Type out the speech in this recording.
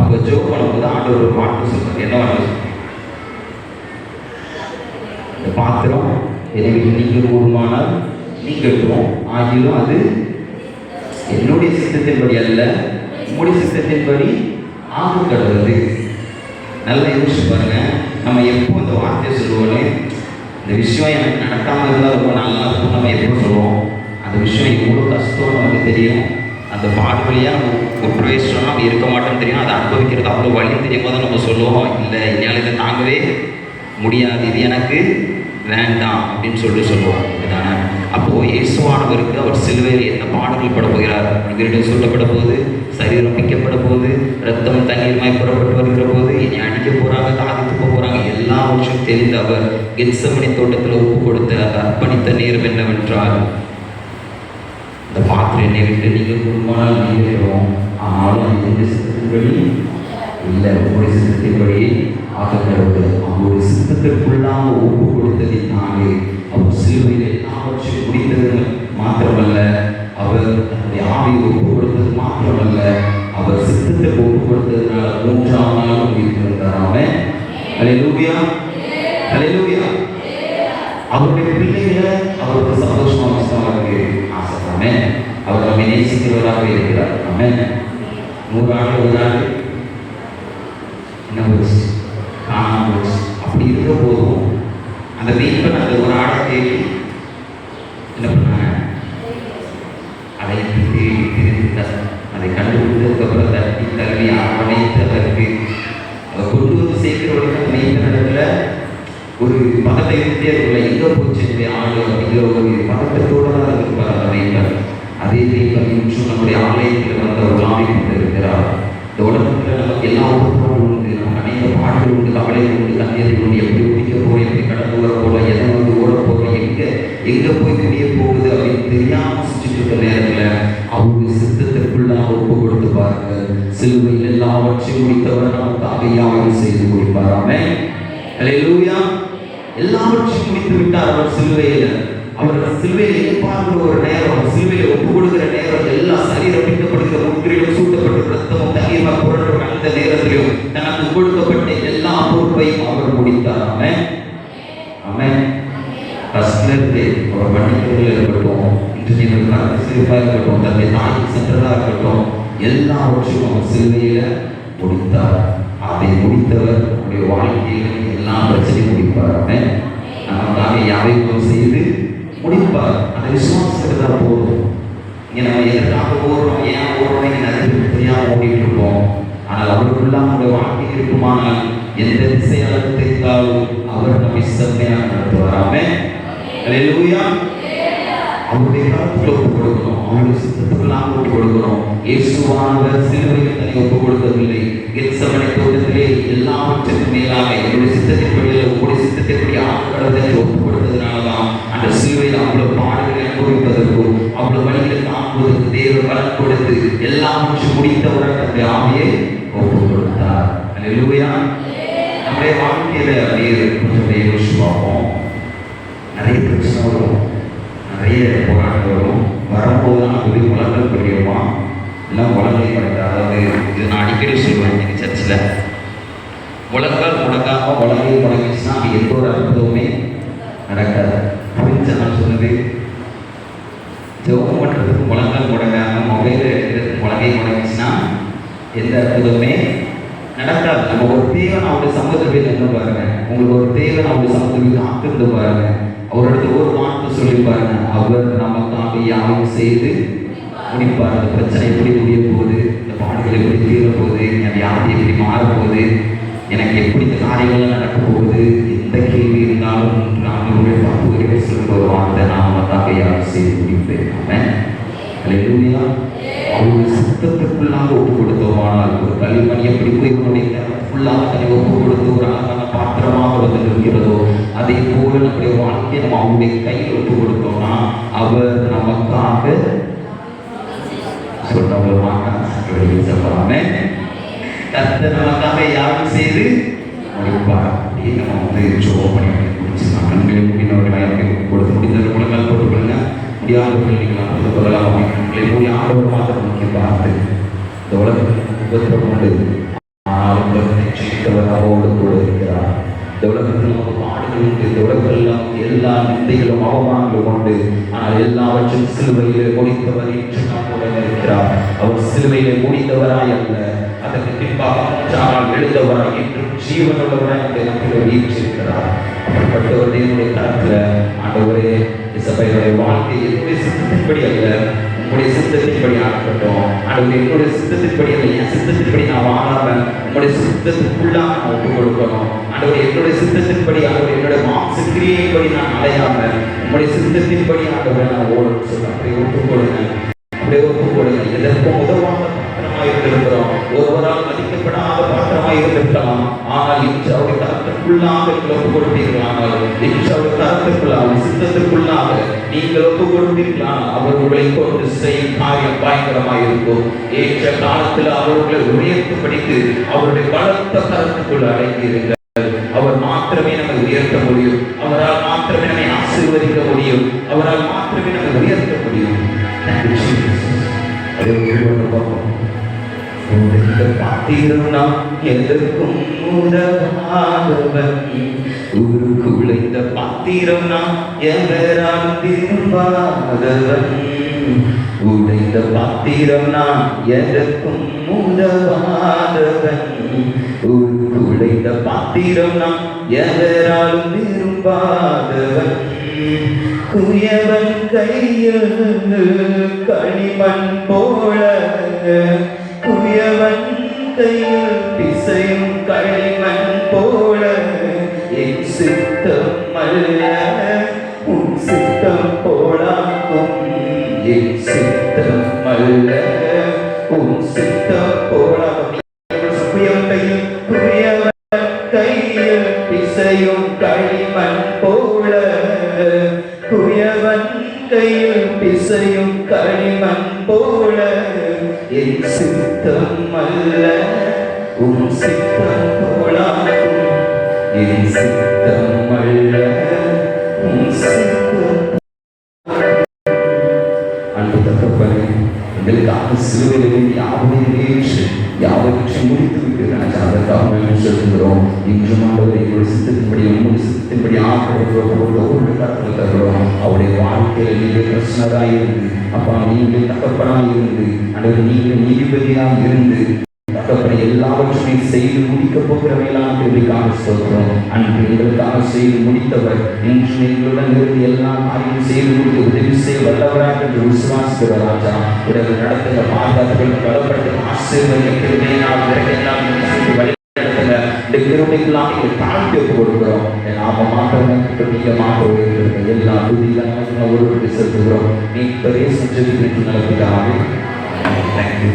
அப்போ ஜோப் பண்ணும்போது ஆண்டவர் ஒரு வார்த்தை சொல்றாரு. என்ன வார்த்தை? இந்த பாத்திரம் என்னை விட்டு நீங்க கூடுமானால் நீங்கட்டும், ஆகிலும் அது என்னுடைய சித்தத்தின்படி அல்ல, உங்களுடைய சித்தத்தின்படி ஆக கடவுது. நல்லா யோசிச்சு பாருங்க. நம்ம எப்போ இந்த வார்த்தையை சொல்லுவோன்னு, இந்த விஷயம் எனக்கு நடக்காமல் இருந்தால் ரொம்ப நல்லா இருக்கும் நம்ம எப்போ சொல்லுவோம். அந்த விஷயம் எவ்வளோ கஷ்டம் நமக்கு தெரியும். அந்த பாடு வழியாக நம்ம ஒரு பிரவேசம்னா நம்ம இருக்க மாட்டோம்னு தெரியும். அதை அனுபவிக்கிறது அவ்வளோ வழி தெரியும் போது நம்ம சொல்லுவோம், இல்லை என்னால் இதை தாங்கவே முடியாது, இது எனக்கு வேண்டாம் அப்படின்னு சொல்லுவோம். இதுதானே? அப்போது இயேசுவானவருக்கு அவர் சிலுவையில் என்ன பாடுகள் பட போகிறார்? இவரிடம் சொல்லப்பட போது, சரீரம் பிக்கப்பட போது, ரத்தம் தண்ணீர்மாய் புறப்பட்டு வருகிற போது, இனி அடிக்க போகிறாங்க, தாதித்து போகிறாங்க, எல்லாவற்றையும் தெரிந்து அவர் கெத்செமனே தோட்டத்தில் ஒப்பு கொடுத்த அர்ப்பணித்த நேரம் என்னவென்றால், இந்த பாத்திரம் என்னை விட்டு நீங்கள் குடும்பமானால் நீங்களும், ஆனாலும் எந்த சித்தத்தின்படி இல்லை, உங்களுடைய சித்தத்தின்படி ஆக்கப்படுவது. அவருடைய சித்தத்திற்குள்ளாக ஒப்பு கொடுத்ததினாலே அவர் சிலுவையில் எல்லாவற்றையும் முடித்தது மாத்திரமல்ல, அவர் தன்னுடைய ஆவியை ஒப்பு கொடுத்தது மாத்திரமல்ல, அவர் சித்தத்துக்கு ஒப்பு கொடுத்ததுனால 3ஆம் நாளும் உயிர்த்திருந்தார். ஆமென். அல்லேலூயா, அல்லேலூயா. அவருடைய பிள்ளைகளை அவருக்கு சந்தோஷமாக ஆசைப்படாமே அவர் நம்மை நேசிக்கிறவராக இருக்கிறார். ஆமென். 100 ஆண்டு ஒரு ஆண்டு என்ன போச்சு, காணாமல் போச்சு. அப்படி இருக்க போதும் அந்த மீட்பன் அந்த ஒரு ஆடை தேடி என்ன பண்ணாங்க, அதை தேடி திருந்தார். அதை கண்டுபிடித்ததுக்கப்புறம் தட்டி தள்ளி அரவணைத்து அதற்கு அதை கொண்டு வந்து சேர்க்கிற வரைக்கும் மீட்பனிடத்துல ஒரு பதத்தை இருந்தே எங்கே போச்சு என்னுடைய ஆடு அப்படிங்கிற ஒரு பதட்டத்தோடு தான் இருப்பார் அந்த மீட்பன். அதே மீட்பன் இன்றும் நம்முடைய ஆலயத்தில் வந்து அவர் ஆவி கொண்டு இருக்கிறார். இந்த உலகத்தில் நமக்கு எல்லா உறுப்புகளும் உண்டு, நமக்கு அநேக பாடுகள் உண்டு, கவலைகள் உண்டு, கண்ணீர்கள் உண்டு. எப்படி குடிக்க போகிறோம், எப்படி கடந்து வர போகிறோம், எதை வந்து ஓட போகிறோம், எங்கே போய் முடிய போகுது அப்படின்னு தெரியாமல் சுற்றிட்டு இருக்க நேரத்தில் அவருடைய சித்தத்திற்குள்ளாக ஒப்பு கொடுத்து பாருங்கள். சிலுவையில் எல்லாவற்றையும் முடித்தவர் நமக்காக யாவும் செய்து கொடுப்பார். ஆமென். அல்லேலூயா. எல்லாவற்றையும் முடித்து விட்டார் அவர் சிலுவையில். அவர் சிலுவையில் எதிர்பார்க்கிற ஒரு நேரம், அவர் சிலுவையில் ஒப்பு கொடுக்கிற நேரம், எல்லா சரீரம் பிடிக்கப்படுகிற முற்றிலும் சூட்டப்பட்ட ரத்தமும் தண்ணீர்மா புரட்டும் அந்த நேரத்திலும் தனக்கு கொடுக்கப்பட்ட எல்லா பொறுப்பையும் அவர் முடித்தார். ஆமென். ஆமென். ஃபர்ஸ்ட்லேருந்து அவர் மன்னிப்புகள் இருக்கட்டும், இன்று நீங்கள் கருத்து சிரிப்பாக இருக்கட்டும், தன்னை தாய்க்கு சென்றதாக இருக்கட்டும், எல்லாவற்றையும் அவர் சிலுவையில் முடித்தார். அதை முடித்தவர் நம்முடைய வாழ்க்கையில் எல்லா பிரச்சனையும் முடிப்பார். ஆமென். நமக்காக யாரையும் செய்து முடிப்பார். அந்த விசுவாசத்துக்கு தான் போதும். இங்கே நம்ம எதற்காக ஓடுறோம், ஏன் ஓடுறோம், இங்கே நிறைய பேர் தெரியாமல் ஓடிட்டு இருக்கோம். ஆனால் அவருக்குள்ளாக நம்முடைய வாழ்க்கை இருக்குமானால் எந்த திசையாலும் தெரிந்தாலும் அவர் நம்மை செம்மையாக நடத்துவார். ஆமென். அல்லேலூயா. அவருடைய கருத்துக்களை ஒப்பு கொடுக்கணும், அவருடைய சித்தத்துக்குள்ளாக ஒப்பு கொடுக்கணும். இயேசுவானவர் சிலுவையில் தன்னை ஒப்பு கொடுக்கவில்லை. கெத்செமனே தோட்டத்திலே எல்லாவற்றுக்கும் மேலாக என்னுடைய சித்தத்தின்படி உங்களுடைய சித்தத்தின்படி ஆக்கப்படுவதை ஒப்பு கொடுத்ததுனாலதான் அந்த சிலுவையில் அவ்வளவு பாடுகளை அனுபவிப்பதற்கும் அவ்வளவு வழிகளை தாங்குவதற்கு தேவன் பலன் கொடுத்து எல்லாவற்றையும் முடித்தவுடன் தன்னுடைய ஆவியை ஒப்பு கொடுத்தார். அல்லேலூயா. நம்முடைய வாழ்க்கையில அப்படியே கொஞ்சம் யோசிச்சுவோம். நிறைய பிரச்சனை வரும், நிறைய போராட்டம் வரும். வரும்போது நான் புதிய முழங்கள் புரியுமா, எல்லாம் முழங்களை படுத்த. அதாவது இது நான் அடிக்கடி சொல்லுவேன் எங்கள் சர்ச்சில், முழங்கால் முடங்காமல் முழங்கை முடங்கிச்சுன்னா அது எந்த ஒரு அற்புதமுமே நடக்காது. புரிஞ்ச நான் சொன்னது, ஜெபம் பண்ணுறதுக்கு முழங்கால் முடங்காமல் மொபைலில் எடுக்கிறதுக்கு முழங்கை முடங்கிச்சுன்னா எந்த அற்புதமே நடக்காது. நம்ம ஒரு தேவன் அவருடைய சமுதிரத்தில் என்ன பாருங்க, உங்களுக்கு ஒரு தேவன் அவருடைய சமுதிரத்தில் காத்திருந்து பாருங்க. அவரோட ஒரு வார்த்தை சொல்லி பாருங்க, அவர் நமக்காக யாவும் செய்து முடிப்பார். அந்த பிரச்சனை எப்படி முடிய போகுது, இந்த பாடுகள் எப்படி தீர போகுது, என் வியாதி எப்படி மாறப்போகுது, எனக்கு எப்படி இந்த காரியங்கள்லாம் நடக்க போகுது, எந்த கேள்வி இருந்தாலும் ஆண்டவருடைய பக்குவங்களை சொல்லுற ஒரு வார்த்தை, நான் நமக்காக யாவும் செய்து முடிப்பேன். ஆமென். அல்லேலூயா. அவருடைய சித்தத்திற்குள்ளாக ஒப்பு கொடுத்தோமானால் ஒரு களிமண் எப்படி போய் ஃபுல்லாக தன்னை ஒப்பு கொடுத்து ஒரு அழகான பாத்திரமாக வந்து நிற்கிறதோ, அதே போல நம்முடைய வாழ்க்கையை நம்ம அவருடைய கையில் ஒப்பு கொடுத்தோம்னா அவர் நமக்காக சொல்லாமே கர்த்தர் நமக்காக யாரும் செய்து முடிப்பார். அப்படின்னு நம்ம வந்து ஜெபம் பண்ணி முடிச்சுக்கலாம். கண்களை முடிந்தவர்களாக கொடுத்து முடிந்தவர்கள் முழங்கால் போட்டுக்கொள்ளுங்க. முடியாதவர்கள் நீங்கள் அப்போது கொள்ளலாம். அப்படின்னு கண்களை மூடி ஆண்டவர் மாத்திரம் நோக்கி பார்த்து இந்த உலகத்தில் உபத்திரம் கொண்டு முடித்தவர் இன்று நம்முடன் இருக்கிறார். அவர் சிலுவையிலே முடித்தவராய் அல்ல, அதற்கு பின்பாக மூன்றாம் எழுந்தவராய் இன்றும் ஜீவனுள்ளவராய் நம்முடைய நம்பிக்கை வீற்றிருக்கிறார். அப்படிப்பட்டவர் என்னுடைய கருத்துல ஆண்டவரே இசபையுடைய வாழ்க்கை என்னுடைய சித்தத்தின்படி அல்ல, உங்களுடைய சித்தத்தின்படி ஆகட்டும். ஆண்டவரே என்னுடைய சித்தத்தின்படி அல்ல, என் சித்தத்தின்படி நான் வாழாம உங்களுடைய சித்தத்துக்குள்ளா நான் ஒப்புக் கொடுக்கணும். ஆண்டவரே என்னுடைய சித்தத்தின்படி, ஆண்டவரே என்னுடைய மாம்ச கிரியையின்படி நான் அலையாம உங்களுடைய சித்தத்தின்படி ஆண்டவரை நான் ஓடணும் சொல்ல அப்படியே ஒப்புக் கொடுங்க. அப்படியே ஒப்புக் கொடுங்க. எதற்கும் உதவாத பாத்திரமாக இருந்திருக்கிறோம், ஒருவரால் மதிக்கப்படாத பாத்திரமாக இருந்திருக்கலாம். ஆனால் இன்று அவருடைய கருத்துக்குள்ளாக நீங்கள் ஒப்புக் கொடுப்பீர்களானால், இன்று அவருடைய கருத்துக்குள்ளாக சித்தத்திற்குள்ளாக நீங்கள் ஒப்புக் கொடுப்பீர்களால் அவர் உங்களை கொண்டு செய்யும் காரியம் பயங்கரமாக இருக்கும். ஏற்ற காலத்தில் அவர்களை உயர்த்தும்படிக்கு அவருடைய பலத்த கருத்துக்குள் அடங்கியிருங்கள். அவர் மாத்திரமே நம்மை உயர்த்த முடியும், அவரால் மாத்திரமே நம்மை ஆசீர்வதிக்க முடியும், அவரால் மாத்திரமே நம்மை உயர்த்த முடியும். பாத்திரம் நாம் எதற்கும் உதவாதவன், உருக்குலைந்த பாத்திரம் நாம் எவரால் விரும்பாதவன், உடைந்த பாத்திரம் நாம் எதற்கும் உதவாதவன், உடைந்த பாத்திரம் நாம் எவராலும் விரும்பாதவன், குயவன் கையில் களிமண் போல, குயவன் கையில் பிசையும் களிமண் போல, என் சித்தம் அல்ல உன் சித்தம் போலாகும், என் சித்தம் அல்ல உன் சித்தம் போலாகும். குயவன் கையில் பிசையும் களிமண் போல, குயவன் கையில் பிசையும் களிமண் போல, என் சித்தம் அல்ல உன் சித்தம் போலாகும், என் சித்தம் அல்ல உன் சித்தம். அன்பு தகப்பனே, எங்களுக்காக சிலுவையில் யாவற்றையும் முடித்து விட்டு அதற்காக சொல்லுகிறோம். இன்றும் ஆண்டவரை எங்களுடைய சித்தத்தின்படி உங்களுடைய சித்தத்தின்படி ஒவ்வொரு கருத்தில் தருகிறோம். அவருடைய வாழ்க்கையில் நீங்கள் பிரச்சனராக இருந்து, அப்பா நீங்கள் தகப்பனாக இருந்து, அல்லது நீங்கள் நீதிபதியாக இருந்து தகப்பனை எல்லாவற்றையுமே செய்து முடிக்கப் போகிறவையெல்லாம் திரும்பிக்காக சொல்கிறோம். அன்று எங்களுக்காக செய்து முடித்தவர் இன்று எங்களுடன் இருந்து எல்லா காரியம் செய்து முடித்து உதவி செய்ய வல்லவராக என்று விசுவாசிக்கிற ராஜா உடல் நடத்துங்க, பாதுகாப்புகள் பலப்படுத்த ஆசீர்வதிக்கிறதே நாம் விரைவில் வழி நடத்துங்க. இந்த கிருபைக்கெல்லாம் நீங்கள் தாழ்த்தி ஒப்புக் கொடுக்கிறோம். நாமமாக நீங்கமாக எல்லா துதிகளாக ஒருவருக்கு செலுத்துகிறோம். நீ பெரிய செஞ்சது நடத்துகிறாவே. தேங்க்யூ.